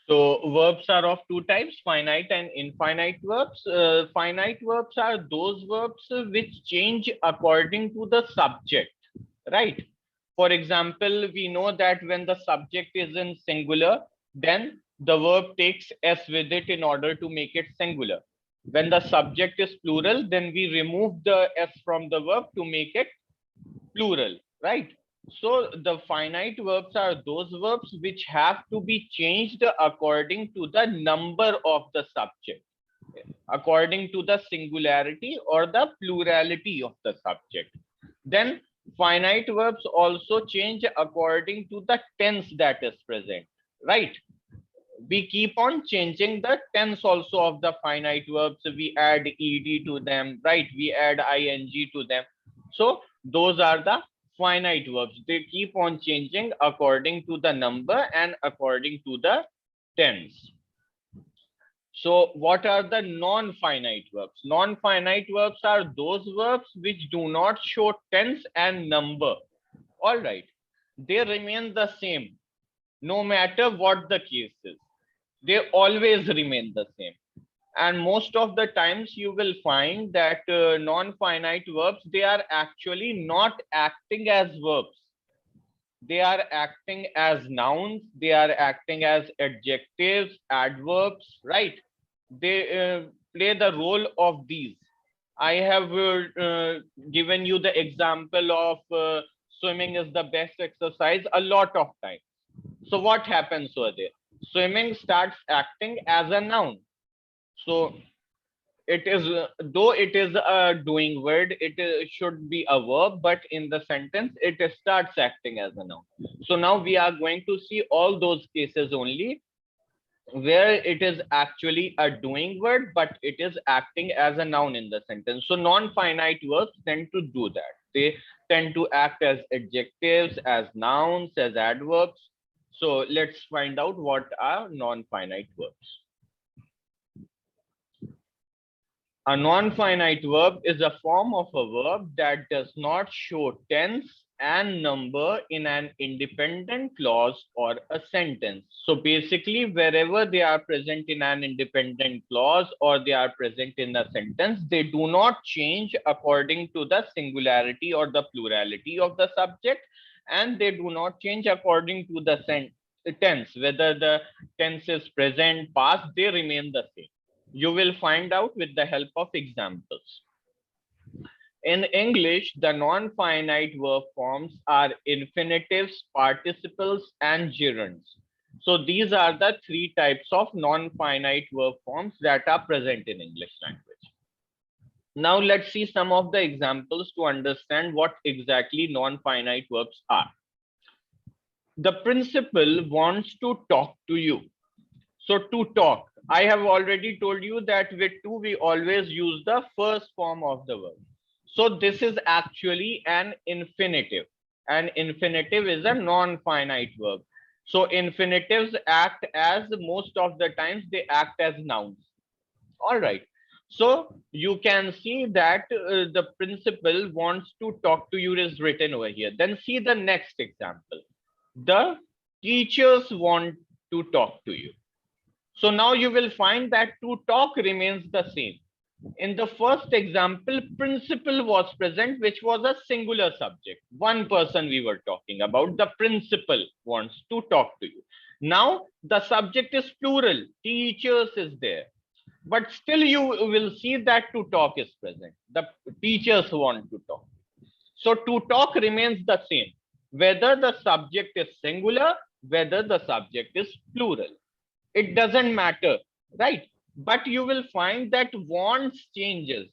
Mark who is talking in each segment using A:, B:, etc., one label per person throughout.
A: So verbs are of two types, finite and infinite verbs. Finite verbs are those verbs which change according to the subject, right? For example, we know that when the subject is in singular, then the verb takes s with it in order to make it singular. When the subject is plural, then we remove the s from the verb to make it plural, right? So the finite verbs are those verbs which have to be changed according to the number of the subject, according to the singularity or the plurality of the subject. Then finite verbs also change according to the tense that is present, right? We keep on changing the tense also of the finite verbs. We add ed to them, right? We add ing to them. So those are the finite verbs. They keep on changing according to the number and according to the tense. So what are the non-finite verbs? Non-finite verbs are those verbs which do not show tense and number. All right, they remain the same no matter what the case is. They always remain the same. And most of the times you will find that non-finite verbs, they are actually not acting as verbs. They are acting as nouns, they are acting as adjectives, adverbs, right? They play the role of these. I have given you the example of swimming is the best exercise a lot of times. So what happens over there? Swimming starts acting as a noun. So it is, though it is a doing word, it should be a verb, but in the sentence it starts acting as a noun. So now we are going to see all those cases only where it is actually a doing word, but it is acting as a noun in the sentence. So non-finite verbs tend to do that. They tend to act as adjectives, as nouns, as adverbs. So let's find out what are non-finite verbs. A non-finite verb is a form of a verb that does not show tense and number in an independent clause or a sentence. So basically, wherever they are present in an independent clause or they are present in a sentence, they do not change according to the singularity or the plurality of the subject, and they do not change according to the tense. Whether the tense is present, past, they remain the same. You will find out with the help of examples. In English, the non-finite verb forms are infinitives, participles, and gerunds. So these are the three types of non-finite verb forms that are present in English language. Now let's see some of the examples to understand what exactly non-finite verbs are. The principal wants to talk to you. So to talk, I have already told you that with to, we always use the first form of the verb. So this is actually an infinitive. An infinitive is a non-finite verb. So infinitives act as, most of the times they act as nouns. All right. So you can see that the principal wants to talk to you is written over here. Then see the next example. The teachers want to talk to you. So now you will find that to talk remains the same. In the first example, principal was present, which was a singular subject. One person we were talking about. The principal wants to talk to you. Now the subject is plural. Teachers is there. But still you will see that to talk is present. The teachers want to talk. So to talk remains the same. Whether the subject is singular, whether the subject is plural. It doesn't matter, right? But you will find that wants changes.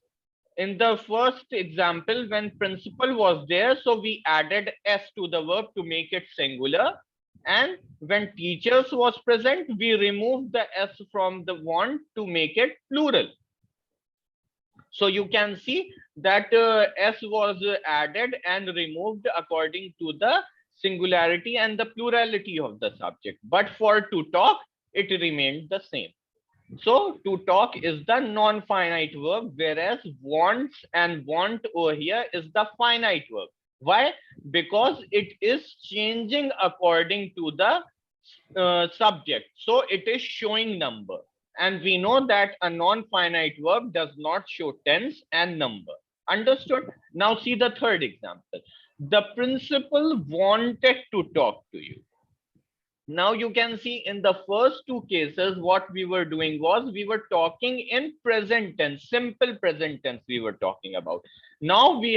A: In the first example, when principal was there, so we added s to the verb to make it singular. And when teachers was present, we removed the s from the want to make it plural. So you can see that s was added and removed according to the singularity and the plurality of the subject. But for to talk, it remained the same. So to talk is the non-finite verb, whereas wants and want over here is the finite verb. Why? Because it is changing according to the subject. So it is showing number. And we know that a non-finite verb does not show tense and number. Understood? Now see the third example. The principal wanted to talk to you. Now you can see in the first two cases, what we were doing was we were talking in present tense, simple present tense we were talking about. Now we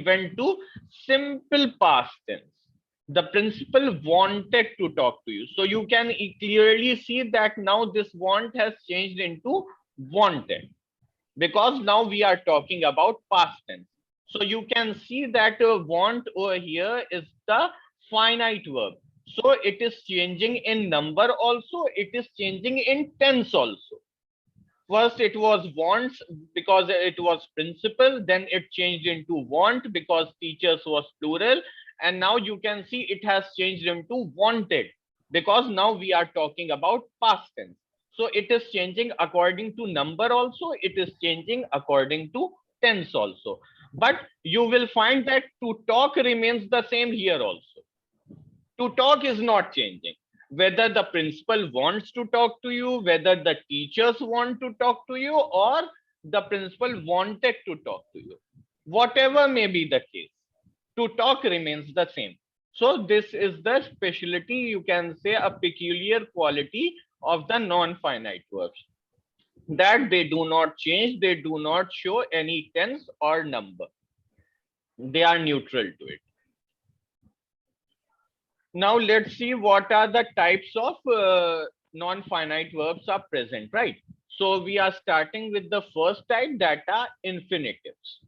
A: went to simple past tense. The principal wanted to talk to you. So you can clearly see that now this want has changed into wanted, because now we are talking about past tense. So you can see that want over here is the finite verb. So it is changing in number also, it is changing in tense also. First it was wants because it was principal, then it changed into want because teachers was plural, and now you can see it has changed into wanted because now we are talking about past tense. So it is changing according to number also, it is changing according to tense also. But you will find that to talk remains the same here also. To talk is not changing. Whether the principal wants to talk to you, whether the teachers want to talk to you, or the principal wanted to talk to you, whatever may be the case, to talk remains the same. So this is the specialty, you can say a peculiar quality of the non-finite verbs, that they do not change, they do not show any tense or number. They are neutral to it. Now let's see what are the types of non-finite verbs are present, right? So we are starting with the first type, that are infinitives.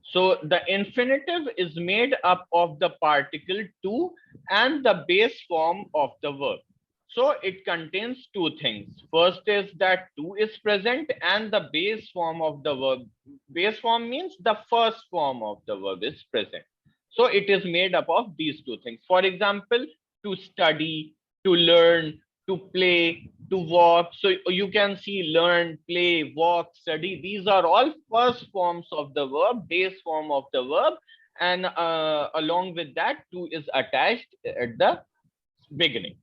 A: So the infinitive is made up of the particle to and the base form of the verb. So it contains two things. First is that to is present and the base form of the verb. Base form means the first form of the verb is present. So it is made up of these two things. For example, to study, to learn, to play, to walk. So you can see learn, play, walk, study. These are all first forms of the verb, base form of the verb. And along with that, to is attached at the beginning.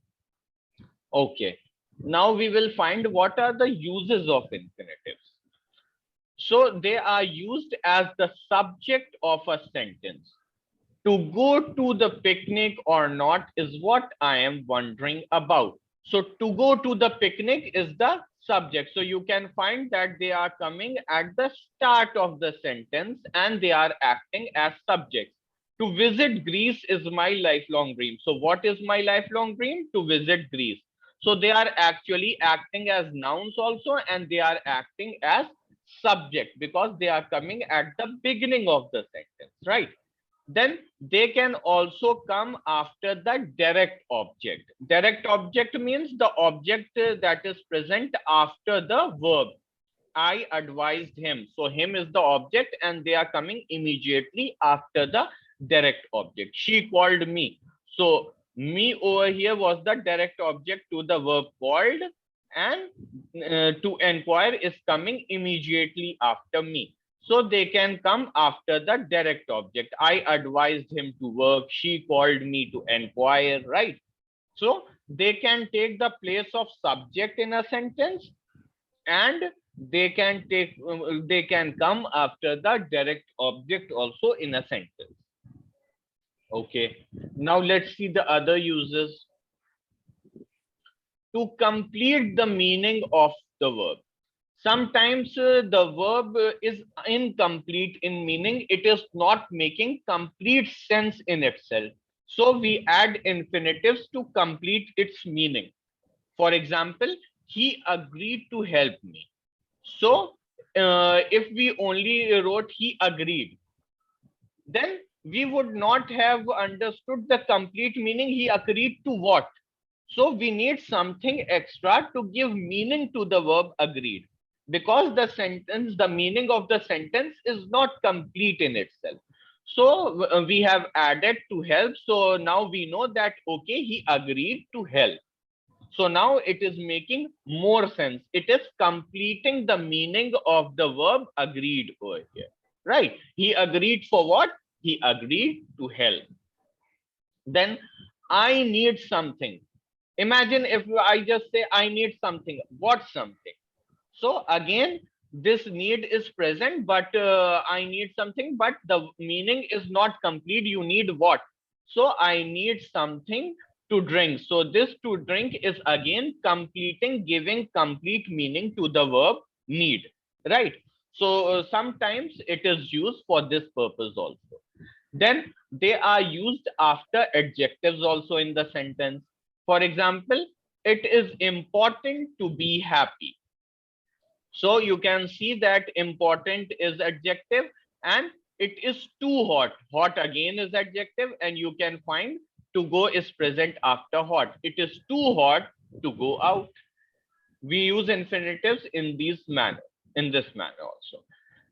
A: Okay. Now we will find what are the uses of infinitives. So they are used as the subject of a sentence. To go to the picnic or not is what I am wondering about. So to go to the picnic is the subject. So you can find that they are coming at the start of the sentence and they are acting as subjects. To visit Greece is my lifelong dream. So what is my lifelong dream? To visit Greece. So they are actually acting as nouns also, and they are acting as subject because they are coming at the beginning of the sentence, right? Then they can also come after the direct object. Direct object means the object that is present after the verb. I advised him. So him is the object and they are coming immediately after the direct object. She called me. So me over here was the direct object to the verb called, and to inquire is coming immediately after me. So they can come after the direct object. I advised him to work. She called me to inquire, right? So they can take the place of subject in a sentence, and they can come after the direct object also in a sentence. Okay. Now let's see the other uses. To complete the meaning of the verb. Sometimes the verb is incomplete in meaning. It is not making complete sense in itself. So we add infinitives to complete its meaning. For example, he agreed to help me. So if we only wrote he agreed, then we would not have understood the complete meaning. He agreed to what? So we need something extra to give meaning to the verb agreed, because the sentence, the meaning of the sentence is not complete in itself. So we have added to help. So now we know that, okay, he agreed to help. So now it is making more sense. It is completing the meaning of the verb agreed over here, right? He agreed for what? He agreed to help. Then I need something. Imagine if I just say I need something. What something? So again, this need is present, but I need something, but the meaning is not complete. You need what? So I need something to drink. So this to drink is again completing, giving complete meaning to the verb need, right? So sometimes it is used for this purpose also. Then they are used after adjectives also in the sentence. For example, it is important to be happy. So you can see that important is adjective, and it is too hot. Hot again is adjective, and you can find to go is present after hot. It is too hot to go out. We use infinitives in this manner also.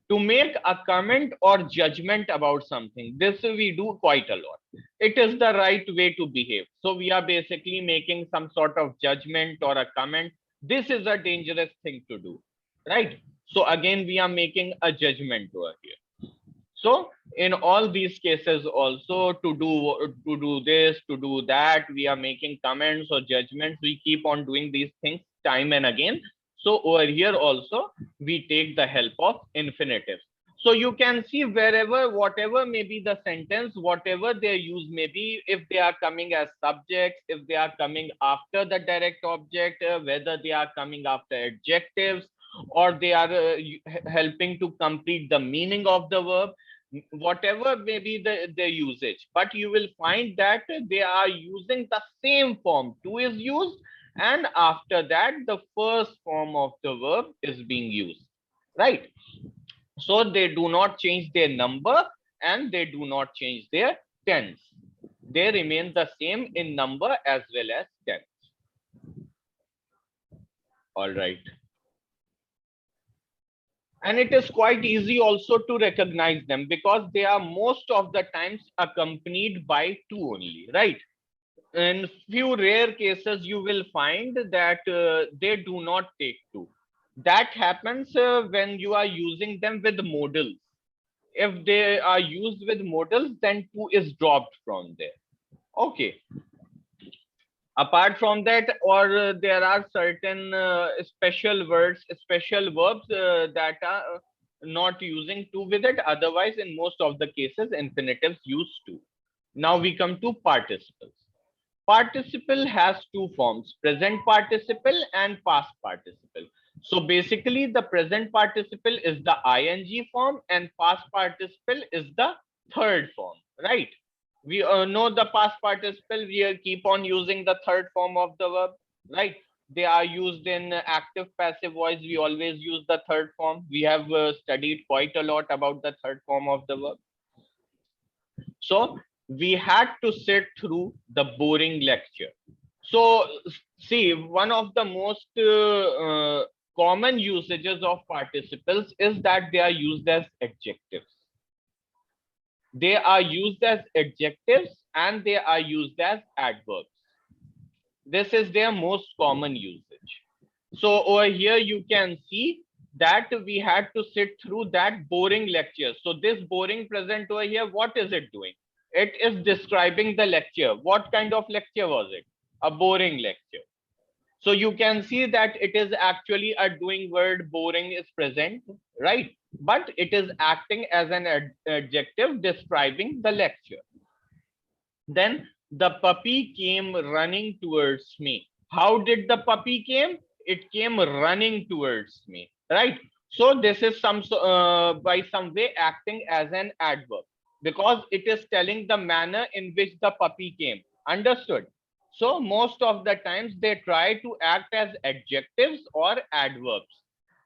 A: To make a comment or judgment about something, this we do quite a lot. It is the right way to behave. So we are basically making some sort of judgment or a comment. This is a dangerous thing to do, right? So again, we are making a judgment over here. So in all these cases also, to do this, to do that, we are making comments or judgments. We keep on doing these things time and again. So over here also, we take the help of infinitives. So you can see wherever, whatever may be the sentence, whatever they use, maybe if they are coming as subjects, if they are coming after the direct object, whether they are coming after adjectives, or they are helping to complete the meaning of the verb, whatever may be the usage, but you will find that they are using the same form. To is used, and after that the first form of the verb is being used, right? So they do not change their number, and they do not change their tense. They remain the same in number as well as tense. All right. And it is quite easy also to recognize them, because they are most of the times accompanied by to only, right? In few rare cases you will find that they do not take to. That happens when you are using them with modals. If they are used with modals, then to is dropped from there. Okay. Apart from that, or there are certain special words, special verbs that are not using to with it. Otherwise, in most of the cases, infinitives use to. Now we come to participles. Participle has two forms: present participle and past participle. So basically, the present participle is the ing form, and past participle is the third form, right? We know the past participle, we keep on using the third form of the verb, right? They are used in active passive voice. We always use the third form. We have studied quite a lot about the third form of the verb. So we had to sit through the boring lecture. So see, one of the most common usages of participles is that they are used as adjectives. They are used as adjectives, and they are used as adverbs. This is their most common usage. So over here you can see that we had to sit through that boring lecture. So this boring present over here, what is it doing? It is describing the lecture. What kind of lecture was it? A boring lecture. So you can see that it is actually a doing word, boring is present, right? But it is acting as an adjective describing the lecture. Then the puppy came running towards me. How did the puppy came? It came running towards me, right? So this is some by some way acting as an adverb, because it is telling the manner in which the puppy came. Understood? So most of the times they try to act as adjectives or adverbs.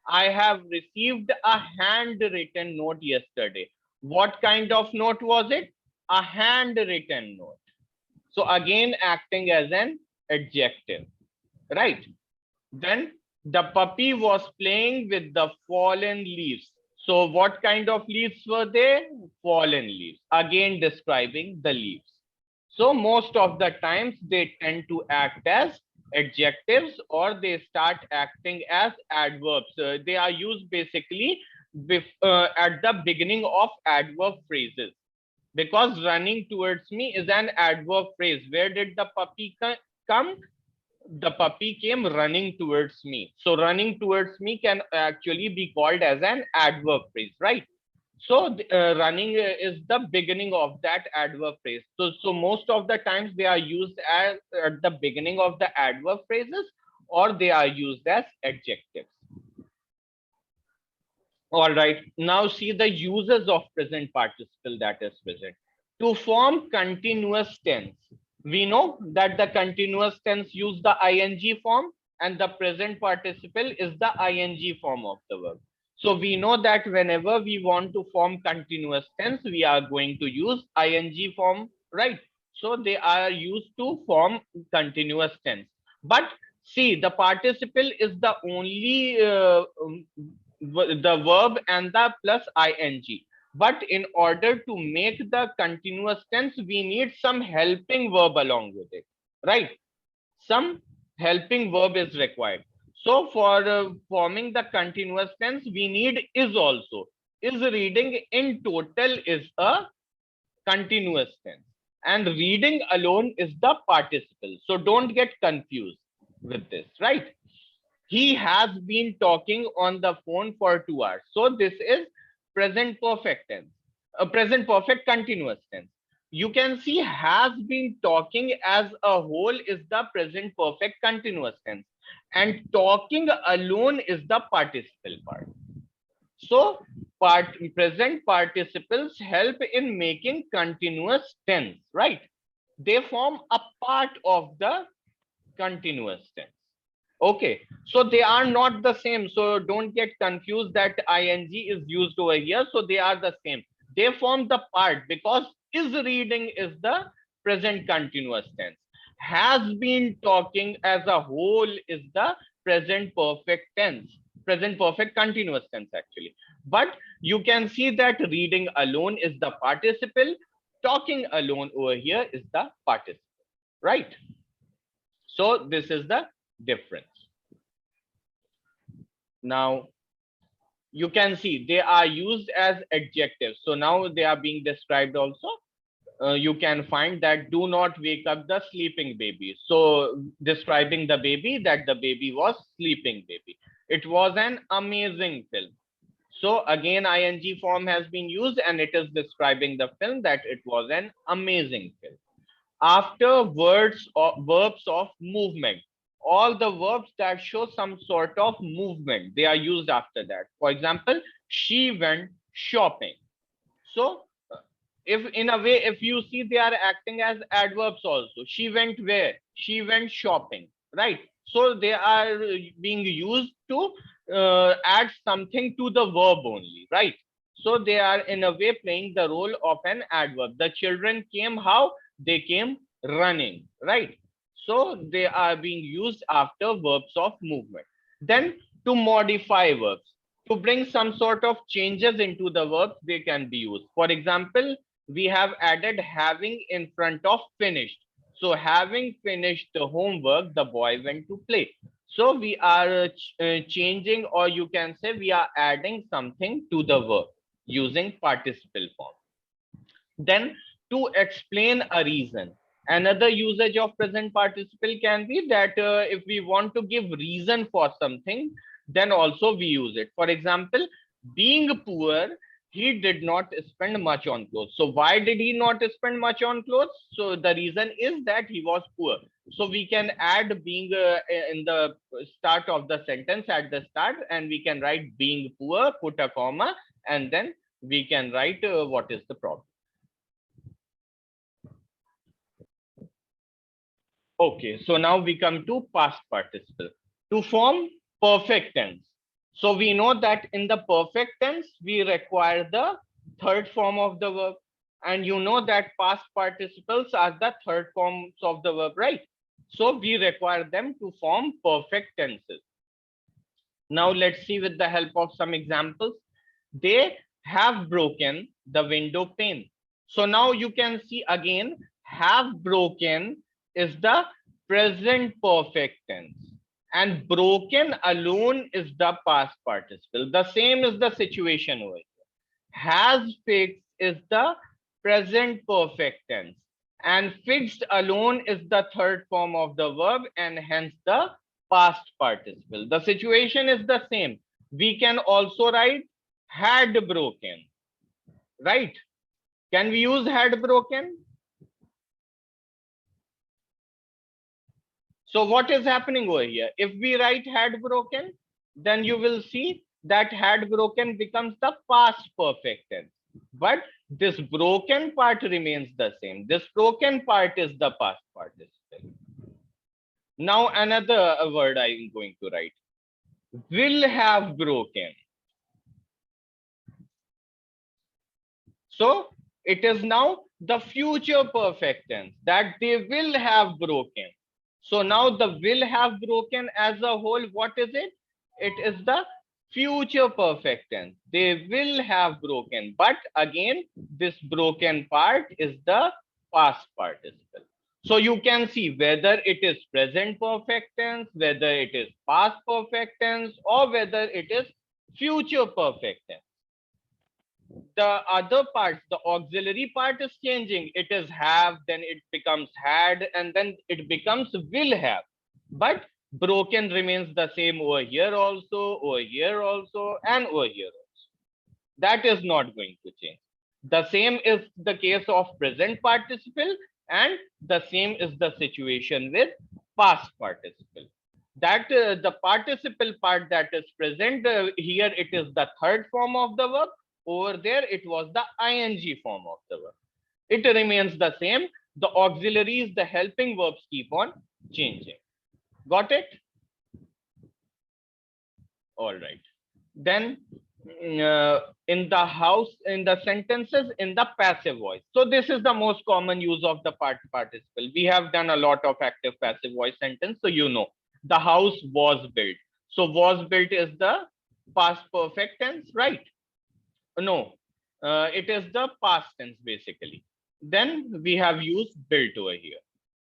A: I have received a handwritten note yesterday. What kind of note was it? A handwritten note. So again, acting as an adjective, right? Then the puppy was playing with the fallen leaves. So what kind of leaves were they? Fallen leaves. Again, describing the leaves. So most of the times they tend to act as adjectives, or they start acting as adverbs. They are used basically at the beginning of adverb phrases. Because running towards me is an adverb phrase. Where did the puppy come? The puppy came running towards me. So running towards me can actually be called as an adverb phrase, right? So running is the beginning of that adverb phrase. So most of the times they are used as at the beginning of the adverb phrases, or they are used as adjectives. All right, now see the uses of present participle that is present. To form continuous tense, we know that the continuous tense use the ing form, and the present participle is the ing form of the verb. So we know that whenever we want to form continuous tense, we are going to use ing form, right? So they are used to form continuous tense. But see, the participle is the only the verb and the plus ing. But in order to make the continuous tense, we need some helping verb along with it, right? Some helping verb is required. So for forming the continuous tense, we need is also. Is reading in total is a continuous tense, and reading alone is the participle. So don't get confused with this, right? He has been talking on the phone for 2 hours. So this is present perfect tense, a present perfect continuous tense. You can see has been talking as a whole is the present perfect continuous tense, and talking alone is the participle part. So present participles help in making continuous tense, right? They form a part of the continuous tense. Okay, so they are not the same. So don't get confused that ing is used over here. So they are the same. They form the part, because is reading is the present continuous tense. Has been talking as a whole is the present perfect tense, present perfect continuous tense actually. But you can see that reading alone is the participle, talking alone over here is the participle, right? So this is the difference. Now you can see they are used as adjectives. So now they are being described also. You can find that do not wake up the sleeping baby. So describing the baby, that the baby was sleeping baby. It was an amazing film. So again, ing form has been used, and it is describing the film that it was an amazing film. After words or verbs of movement, all the verbs that show some sort of movement, they are used after that. For example, she went shopping. So if in a way, if you see, they are acting as adverbs also. She went where? She went shopping, right? So they are being used to add something to the verb only, right? So they are in a way playing the role of an adverb. The children came how? They came running, right? So they are being used after verbs of movement. Then to modify verbs, to bring some sort of changes into the verbs, they can be used. For example, we have added having in front of finished. So having finished the homework, the boy went to play. So we are changing, or you can say we are adding something to the verb using participle form. Then to explain a reason, another usage of present participle can be that if we want to give reason for something, then also we use it. For example, being poor, he did not spend much on clothes. So why did he not spend much on clothes? So the reason is that he was poor. So we can add being in the start of the sentence at the start, and we can write being poor, put a comma, and then we can write what is the problem. Okay, so now we come to past participle. To form perfect tense, so we know that in the perfect tense, we require the third form of the verb. And you know that past participles are the third forms of the verb, right? So we require them to form perfect tenses. Now let's see with the help of some examples. They have broken the window pane. So now you can see again, have broken is the present perfect tense, and broken alone is the past participle. The same is the situation over here. Has fixed is the present perfect tense. And fixed alone is the third form of the verb and hence the past participle. The situation is the same. We can also write had broken, right? Can we use had broken? So what is happening over here? If we write had broken, then you will see that had broken becomes the past perfect tense. But this broken part remains the same. This broken part is the past participle. Now another word I am going to write. Will have broken. So it is now the future perfect tense that they will have broken. So now the will have broken as a whole, what is it? It is the future perfect tense. They will have broken. But again, this broken part is the past participle. So you can see whether it is present perfect tense, whether it is past perfect tense, or whether it is future perfect tense. The other parts, the auxiliary part is changing. It is have, then it becomes had, and then it becomes will have. But broken remains the same over here also, over here also, and over here also. That is not going to change. The same is the case of present participle, and the same is the situation with past participle. That the participle part that is present here, it is the third form of the verb. Over there, it was the ing form of the verb. It remains the same. The auxiliaries, the helping verbs keep on changing. Got it? All right. Then in the house, in the sentences in the passive voice. So this is the most common use of the participle. We have done a lot of active passive voice sentence. So you know, the house was built. So was built is the past perfect tense, right? No, it is the past tense basically. Then we have used built over here.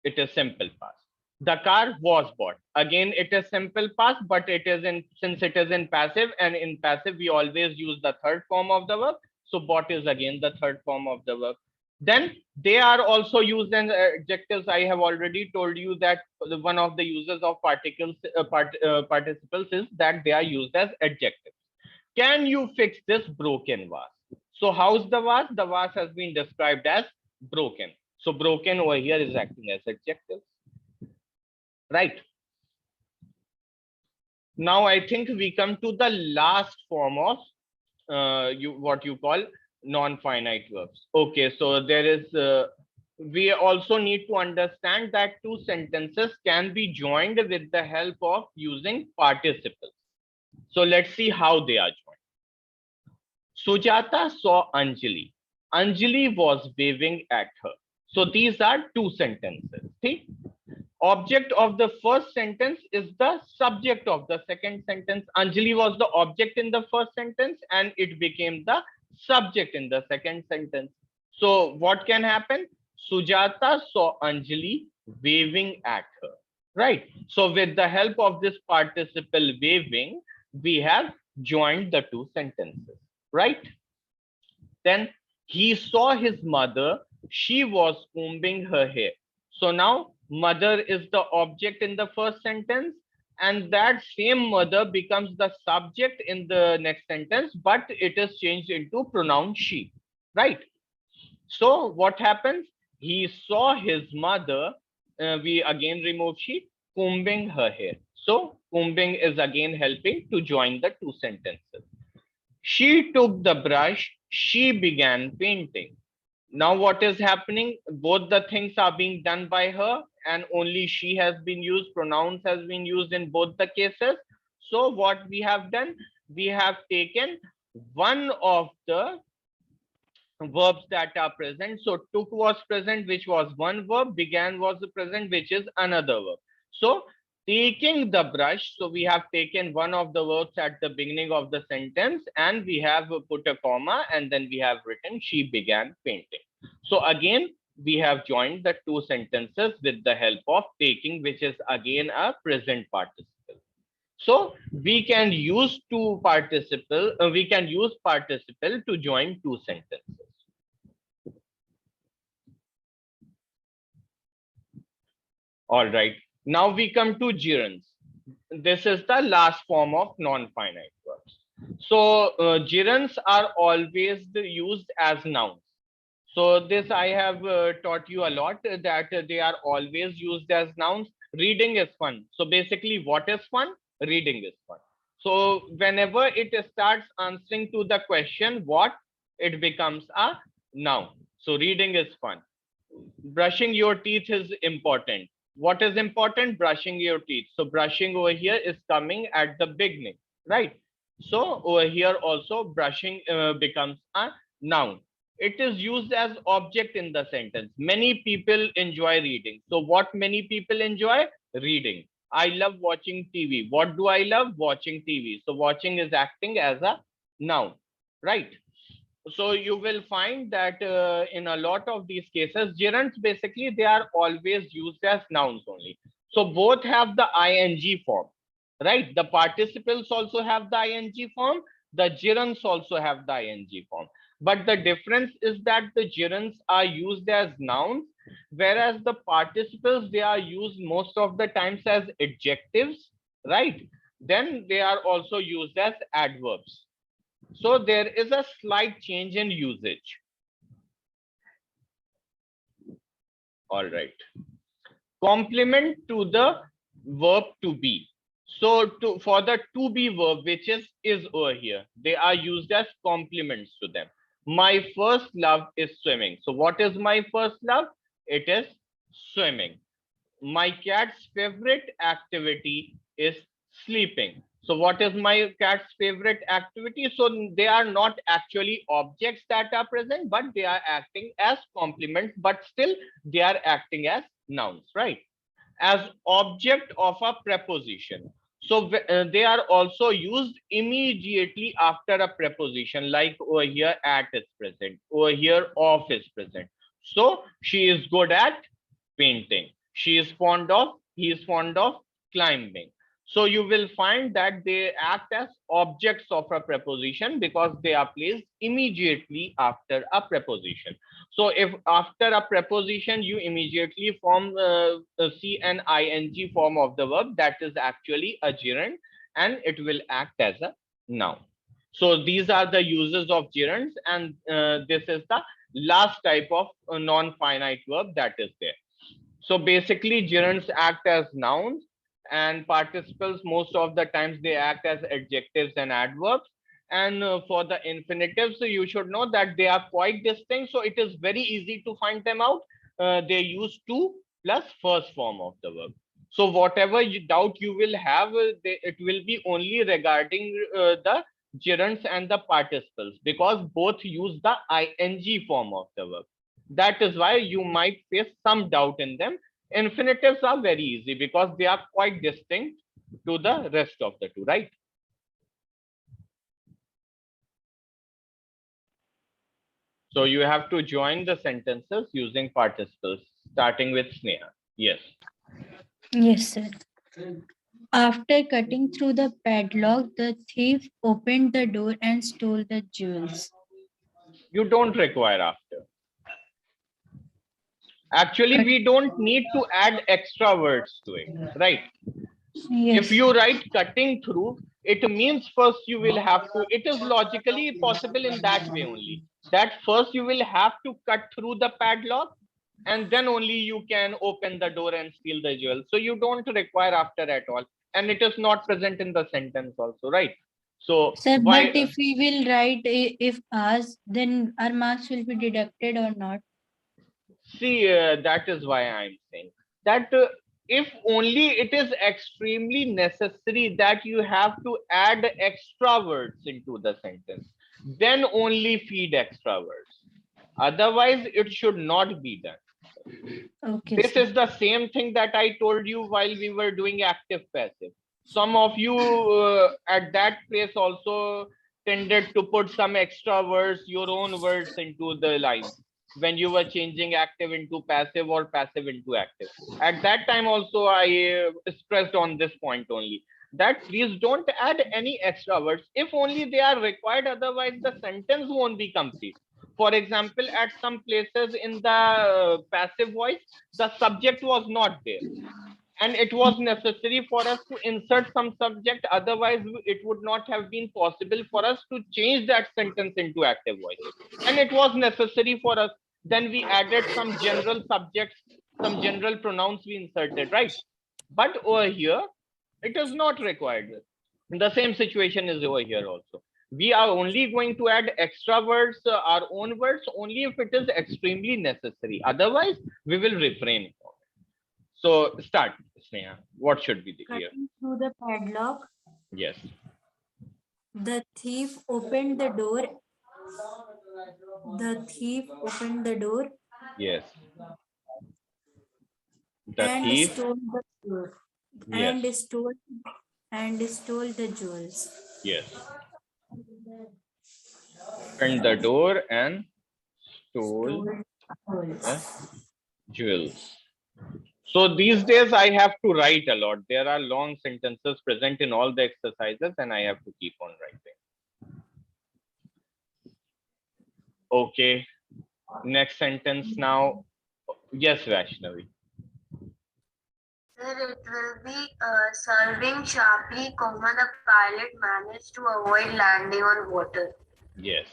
A: It is simple past. The car was bought. Again, it is simple past, but it is in, since it is in passive, and in passive we always use the third form of the verb. So bought is again the third form of the verb. Then they are also used as adjectives. I have already told you that one of the uses of particles participles is that they are used as adjectives. Can you fix this broken vase? So how's the vase? The vase has been described as broken. So broken over here is acting as adjective. Right. Now I think we come to the last form of what you call non-finite verbs. Okay, so there is we also need to understand that two sentences can be joined with the help of using participles. So let's see how they are joined. Sujata saw Anjali. Anjali was waving at her. So these are two sentences. See? Object of the first sentence is the subject of the second sentence. Anjali was the object in the first sentence and it became the subject in the second sentence. So what can happen? Sujata saw Anjali waving at her, right? So with the help of this participle waving, we have joined the two sentences, right? Then he saw his mother. She was combing her hair. So now mother is the object in the first sentence, and that same mother becomes the subject in the next sentence, but it is changed into pronoun she, right? So what happens? He saw his mother, we again remove she, combing her hair. So combing is again helping to join the two sentences. She took the brush, she began painting. Now what is happening? Both the things are being done by her and only she has been used. Pronouns has been used in both the cases. So what we have done? We have taken one of the verbs that are present. So took was present, which was one verb. Began was the present, which is another verb. So taking the brush, so we have taken one of the verbs at the beginning of the sentence and we have put a comma and then we have written she began painting. So again, we have joined the two sentences with the help of taking, which is again a present participle. So we can use we can use participle to join two sentences. All right. Now we come to gerunds. This is the last form of non-finite verbs. So gerunds are always used as nouns. So this I have taught you a lot, that they are always used as nouns. Reading is fun. So basically, what is fun? Reading is fun. So whenever it starts answering to the question what, it becomes a noun. So reading is fun. Brushing your teeth is important. What is important? Brushing your teeth. So brushing over here is coming at the beginning, right? So over here also brushing becomes a noun. It is used as object in the sentence. Many people enjoy reading. So what many people enjoy? Reading. I love watching TV. What do I love? Watching TV. So watching is acting as a noun, right? So you will find that in a lot of these cases, gerunds basically they are always used as nouns only. So both have the ing form, right? The participles also have the ing form. The gerunds also have the ing form. But the difference is that the gerunds are used as nouns, whereas the participles they are used most of the times as adjectives, right? Then they are also used as adverbs. So there is a slight change in usage. All right. Complement to the verb to be. So for the to be verb, which is over here, they are used as complements to them. My first love is swimming. So what is my first love? It is swimming. My cat's favorite activity is sleeping. So what is my cat's favorite activity? So they are not actually objects that are present, but they are acting as complements, but still they are acting as nouns, right? As object of a preposition. So they are also used immediately after a preposition, like over here at is present, over here of is present. So she is good at painting. She is fond of, he is fond of climbing. So you will find that they act as objects of a preposition because they are placed immediately after a preposition. So if after a preposition you immediately form see an ing form of the verb, that is actually a gerund and it will act as a noun. So these are the uses of gerunds, and this is the last type of non-finite verb that is there. So basically gerunds act as nouns, and participles most of the times they act as adjectives and adverbs. And for the infinitives, so you should know that they are quite distinct. So it is very easy to find them out. They use to plus first form of the verb. So whatever doubt you will have, it will be only regarding the gerunds and the participles, because both use the ing form of the verb. That is why you might face some doubt in them. Infinitives are very easy because they are quite distinct to the rest of the two, right? So you have to join the sentences using participles, starting with Sneha. Yes.
B: Yes, sir. After cutting through the padlock, the thief opened the door and stole the jewels.
A: You don't require after. Actually, we don't need to add extra words to it, right?
B: Yes.
A: If you write cutting through, it means first you will have to, it is logically possible in that way only, that first you will have to cut through the padlock and then only you can open the door and steal the jewel. So you don't require after at all, and it is not present in the sentence also, right? So
B: Sir,
A: why
B: but if we will write if asked, then our marks will be deducted or not?
A: see, that is why I'm saying that if only it is extremely necessary that you have to add extra words into the sentence, then only feed extra words. Otherwise, it should not be done.
B: Okay,
A: This
B: sir.
A: is the same thing that I told you while we were doing active passive. Some of you at that place also tended to put some extra words, your own words into the lines when you were changing active into passive or passive into active. At that time also I stressed on this point only, that please don't add any extra words if only they are required, otherwise the sentence won't be complete. for example, at some places in the passive voice, the subject was not there, and it was necessary for us to insert some subject. Otherwise, it would not have been possible for us to change that sentence into active voice. And it was necessary for us. Then we added some general subjects, some general pronouns we inserted, right? But over here, it is not required. The same situation is over here also. We are only going to add extra words, our own words, only if it is extremely necessary. Otherwise, we will refrain. So start, Sneha. What should be the here?
B: Cutting through the padlock,
A: Yes.
B: the thief opened the door. The thief opened the door
A: Yes. The
B: and
A: thief.
B: stole the door.
A: Yes.
B: And stole the jewels.
A: Yes. Opened the door and stole the jewels. So these days I have to write a lot. There are long sentences present in all the exercises, and I have to keep on writing. Okay. Next sentence now. Yes, Vaishnavi.
C: Sir, it will be serving sharply, the pilot managed to avoid landing on water.
A: Yes.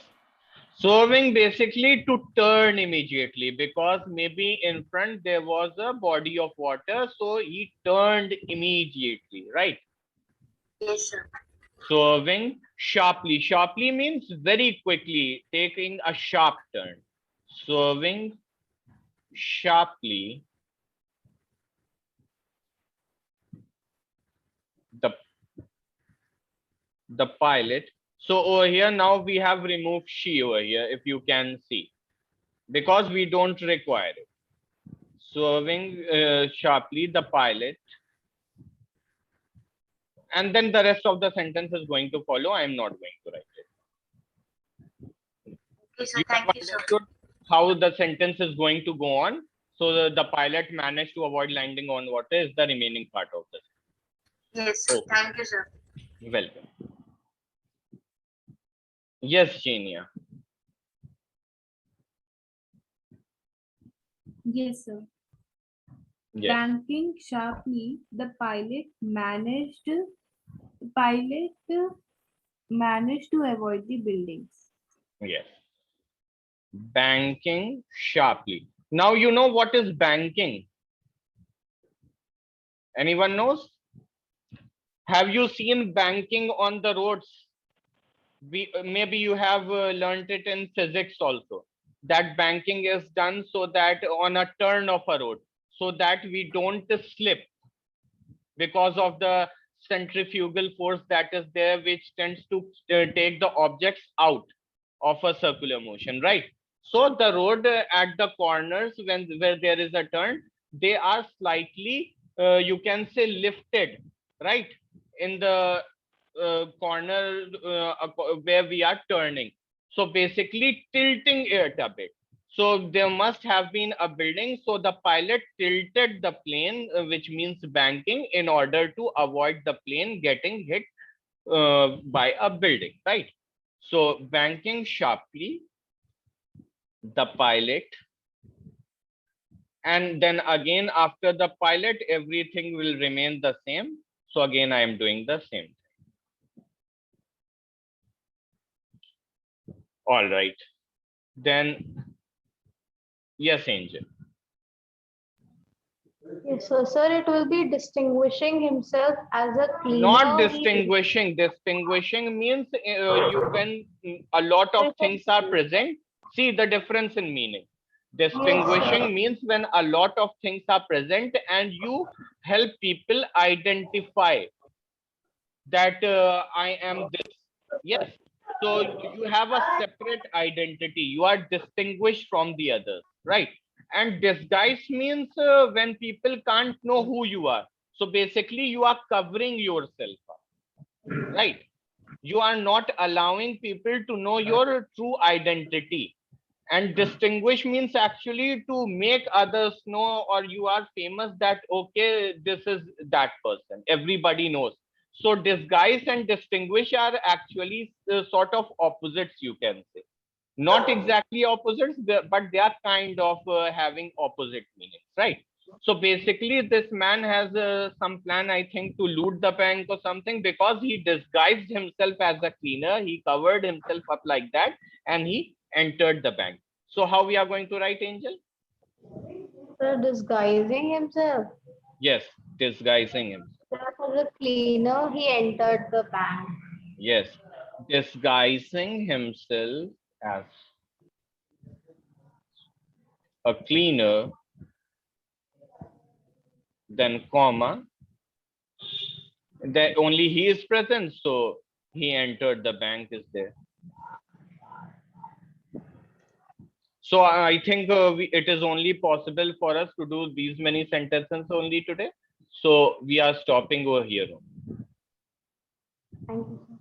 A: Swerving basically to turn immediately, because maybe in front there was a body of water, so he turned immediately, right?
C: Yes, sir.
A: Swerving sharply. Sharply means very quickly, taking a sharp turn. Swerving sharply. The pilot. So over here now we have removed she over here, if you can see, because we don't require it. Swerving sharply, the pilot, and then the rest of the sentence is going to follow. I am not going to write it.
C: Okay, sir.
A: You have
C: Thank you, sir.
A: understood how the sentence is going to go on. So the pilot managed to avoid landing on water is the remaining part of this.
C: Yes, sir.
A: Okay.
C: Thank you, sir.
A: Welcome. Yes, Genia.
D: Yes, sir.
A: Yes.
D: Banking sharply, the pilot managed to avoid the buildings.
A: Yes. Banking sharply. Now you know what is banking. Anyone knows? Have you seen banking on the roads? Maybe you have learned it in physics also. That banking is done so that on a turn of a road, so that we don't slip because of the centrifugal force that is there, which tends to take the objects out of a circular motion, right? So the road at the corners, where there is a turn, they are slightly, you can say, lifted, right, in the corner where we are turning. So basically tilting it a bit. So there must have been a building. So the pilot tilted the plane, which means banking, in order to avoid the plane getting hit by a building, right? So banking sharply, the pilot, and then again after the pilot, everything will remain the same. So again, I am doing the same. All right. Then, yes, Angel.
E: Yes, so sir, it will be distinguishing himself as a cleaner.
A: Not distinguishing. Distinguishing means when a lot of things are present. See the difference in meaning. Distinguishing means when a lot of things are present and you help people identify that I am this. Yes. So you have a separate identity. You are distinguished from the others, right? And disguise means when people can't know who you are. So basically you are covering yourself up, right? You are not allowing people to know your true identity. And distinguish means actually to make others know, or you are famous, that okay, this is that person, everybody knows. So disguise and distinguish are actually sort of opposites, you can say. Not exactly opposites, but they are kind of having opposite meanings, right? So basically, this man has some plan, I think, to loot the bank or something, because he disguised himself as a cleaner. He covered himself up like that and he entered the bank. So how we are going to write, Angel?
E: Sir, disguising himself.
A: Yes, disguising himself.
E: Sir, as a cleaner, he entered the bank.
A: Yes, disguising himself as a cleaner, then comma, that only he is present, so he entered the bank is there. So I think it is only possible for us to do these many sentences only today. So we are stopping over here.
E: Thank you, sir.